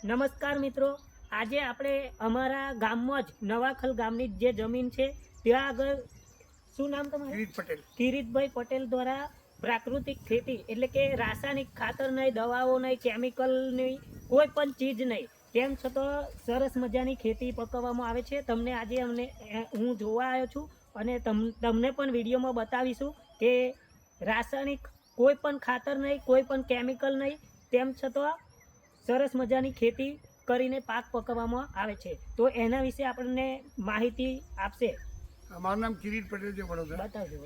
નમસ્કાર મિત્રો, આજે આપણે અમારા ગામમાં જ નવાખલ ગામની જે જમીન છે ત્યાં આગળ શું નામ તમારું? કિરીટભાઈ પટેલ દ્વારા પ્રાકૃતિક ખેતી એટલે કે રાસાયણિક ખાતર નહીં, દવાઓ નહીં, કેમિકલ નહીં, કોઈ પણ ચીજ નહીં, તેમ છતાં સરસ મજાની ખેતી પકવવામાં આવે છે. તમને આજે હું જોવા આવ્યો છું અને તમને પણ વિડીયોમાં બતાવીશું કે રાસાયણિક કોઈ પણ ખાતર નહીં, કોઈ પણ કેમિકલ નહીં, તેમ છતાં સરસ મજાની ખેતી કરીને પાક પકવવામાં આવે છે. તો એના વિશે આપણને માહિતી આપશે. મારું નામ કિરીટ પટેલ છે, વડોદરા. બતાવજો.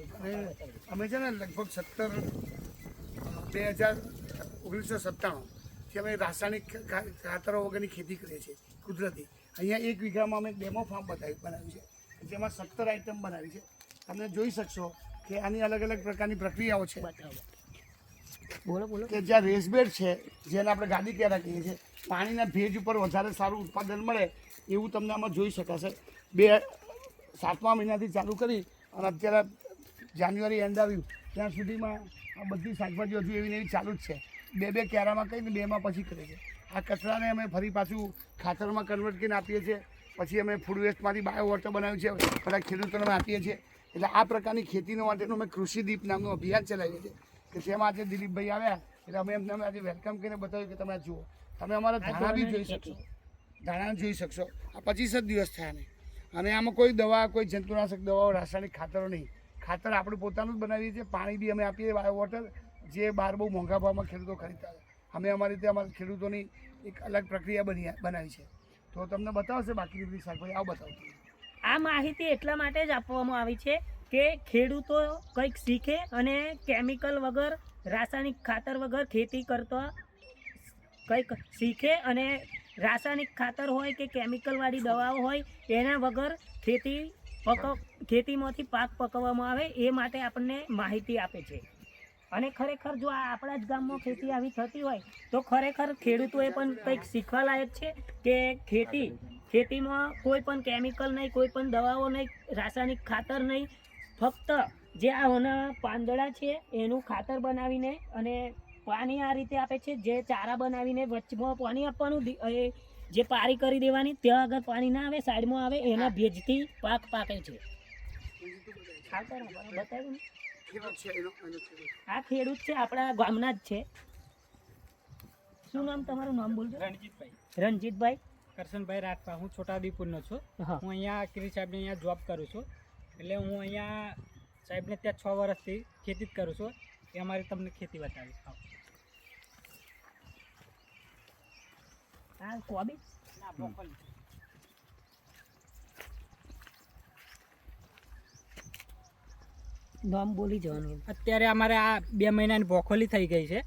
અમે છે ને લગભગ 1997 થી અમે રાસાયણિક ખાતરો વગરની ખેતી કરીએ છીએ, કુદરતી. અહીંયા 1 વીઘામાં અમે ડેમો ફાર્મ બનાવ્યું છે, જેમાં 17 આઈટમ બનાવી છે. તમે જોઈ શકશો કે આની અલગ અલગ પ્રકારની પ્રક્રિયાઓ છે. બોલો કે જ્યાં રેસબેડ છે, જેને આપણે ગાદી ક્યારા કહીએ છીએ, પાણીના ભેજ ઉપર વધારે સારું ઉત્પાદન મળે એવું તમને આમાં જોઈ શકાશે. 7મા મહિનાથી ચાલુ કરી અને અત્યારે જાન્યુઆરી એન્ડ આવ્યું ત્યાં સુધીમાં આ બધી શાકભાજી હજુ એવી એવી ચાલુ જ છે. 2 ક્યારામાં કહીને 2માં પછી કરે છે. આ કચરાને અમે ફરી પાછું ખાતરમાં કન્વર્ટ કરીને આપીએ છીએ. પછી અમે ફૂડ વેસ્ટમાંથી બાયો વોટર બનાવ્યું છે, બધા ખેડૂતોને અમે આપીએ છીએ. એટલે આ પ્રકારની ખેતીનો માટેનું અમે કૃષિદીપ નામનું અભિયાન ચલાવીએ છીએ કે જેમાં આજે દિલીપભાઈ આવ્યા એટલે અમે એમને આજે વેલકમ કરીને બતાવ્યું કે તમે આ જુઓ, તમે અમારા ધાણા બી જોઈ શકશો, ધાણા જોઈ શકશો. આ 25 જ દિવસ થયા ને, અને આમાં કોઈ દવા, કોઈ જંતુનાશક દવાઓ, રાસાયણિક ખાતરો નહીં. ખાતર આપણે પોતાનું જ બનાવીએ છીએ. પાણી બી અમે આપીએ બાયો વોટર, જે બહાર બહુ મોંઘા ભાવમાં ખેડૂતો ખરીદતા હોય. અમે અમારી રીતે અમારા ખેડૂતોની એક અલગ પ્રક્રિયા બનાવી છે. તો તમને બતાવશે બાકીની બધી શાકભાજી આવો બતાવતો. આ માહિતી એટલા માટે જ આપવામાં આવી છે કે ખેડૂતો કંઈક શીખે અને કેમિકલ વગર, રાસાયણિક ખાતર વગર ખેતી કરતા કંઈક શીખે અને રાસાયણિક ખાતર હોય કે કેમિકલવાળી દવાઓ હોય એના વગર ખેતીમાંથી પાક પકવવામાં આવે એ માટે આપણને માહિતી આપે છે. અને ખરેખર જો આ આપણા જ ગામમાં ખેતી આવી થતી હોય તો ખરેખર ખેડૂતોએ પણ કંઈક શીખવા લાયક છે કે ખેતીમાં કોઈ પણ કેમિકલ નહીં, કોઈ પણ દવાઓ નહીં, રાસાયણિક ખાતર નહીં, ફક્ત જે આના પાંદડા છે એનું ખાતર બનાવીને અને પાણી આ રીતે આપે છે. જે ચારા બનાવીને વચમાં પાણી આપવાનું, જે પારી કરી દેવાની, ત્યાં આગળ પાણી ના આવે, સાઈડમાં આવે, એના ભેજથી પાક પાકે છે. બતાવ્યું ને, આ ખેડૂત છે, આપણા ગામના જ છે. શું નામ તમારું? નામ બોલજો. રણજીતભાઈ કરશનભાઈ રાઠવા. હું છોટાઉદેપુરનો છું. હું અહીંયા કિરીટ સાહેબને અહીંયા જોબ કરું છું. એટલે હું અહીંયા સાહેબને ત્યાં 6 વર્ષથી ખેતી જ કરું છું. એ અમારી તમને ખેતી બતાવી. આ કોબી ના, બ્રોકોલી. નામ બોલી જવાનું. અત્યારે અમારે આ 2 મહિનાની બ્રોકોલી થઈ ગઈ છે.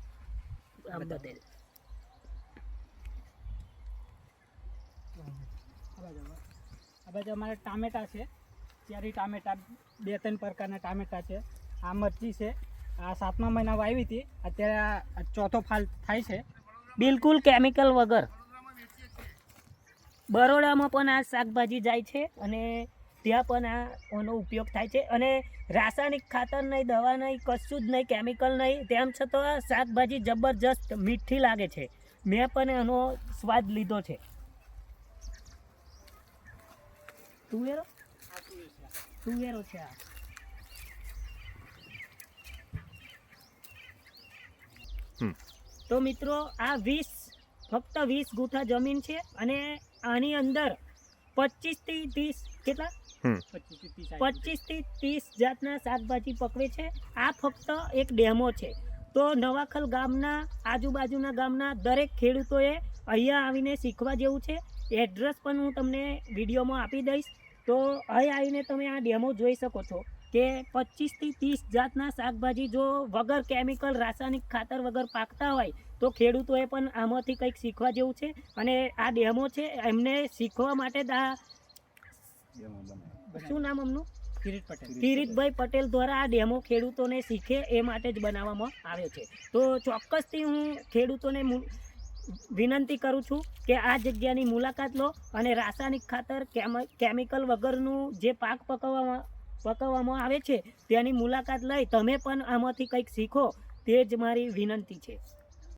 આ બદલ આ બાજુ અમારે ટામેટા છે, ચેરી ટામેટા, 2-3 પ્રકારના ટામેટા છે. આ મરચી છે, આ 7મા મહિના વાવી હતી, અત્યારે આ 4થો ફાલ થાય છે. બિલકુલ કેમિકલ વગર. બરોડામાં પણ આ શાકભાજી જાય છે અને ત્યાં પણ આનો ઉપયોગ થાય છે. અને રાસાયણિક ખાતર નહીં, દવા નહીં, કશું જ નહીં, કેમિકલ નહીં, તેમ છતાં શાકભાજી જબરજસ્ત મીઠી લાગે છે. મેં પણ એનો સ્વાદ લીધો છે. તુવેરો છે આ. તો મિત્રો આ ફક્ત 20 ગુઠા જમીન છે અને આની અંદર 25 થી 30 કેટલા 25 થી 30 જાતના શાકભાજી પકવે છે. આ ફક્ત એક ડેમો છે. તો નવાખલ ગામના, આજુબાજુના ગામના દરેક ખેડૂતોએ અહીંયા આવીને શીખવા જેવું છે. એડ્રેસ પણ હું તમને વિડીયોમાં આપી દઈશ. તો અહીં આવીને તમે આ ડેમો જોઈ શકો છો કે 25 થી 30 જાતના શાકભાજી જો વગર કેમિકલ, રાસાયણિક ખાતર વગર પાકતા હોય તો ખેડૂતોએ પણ આમાંથી કંઈક શીખવા જેવું છે. અને આ ડેમો છે, એમને શીખવા માટે શું નામ એમનું? કિરીટભાઈ પટેલ દ્વારા આ ડેમો ખેડૂતોને શીખે એ માટે જ બનાવવામાં આવે છે. તો ચોક્કસથી હું ખેડૂતોને વિનંતી કરું છું કે આ જગ્યાની મુલાકાત લો અને રાસાયણિક ખાતર, કેમિકલ વગરનું જે પાક પકવવામાં આવે છે તેની મુલાકાત લઈ તમે પણ આમાંથી કંઈક શીખો, તે જ મારી વિનંતી છે.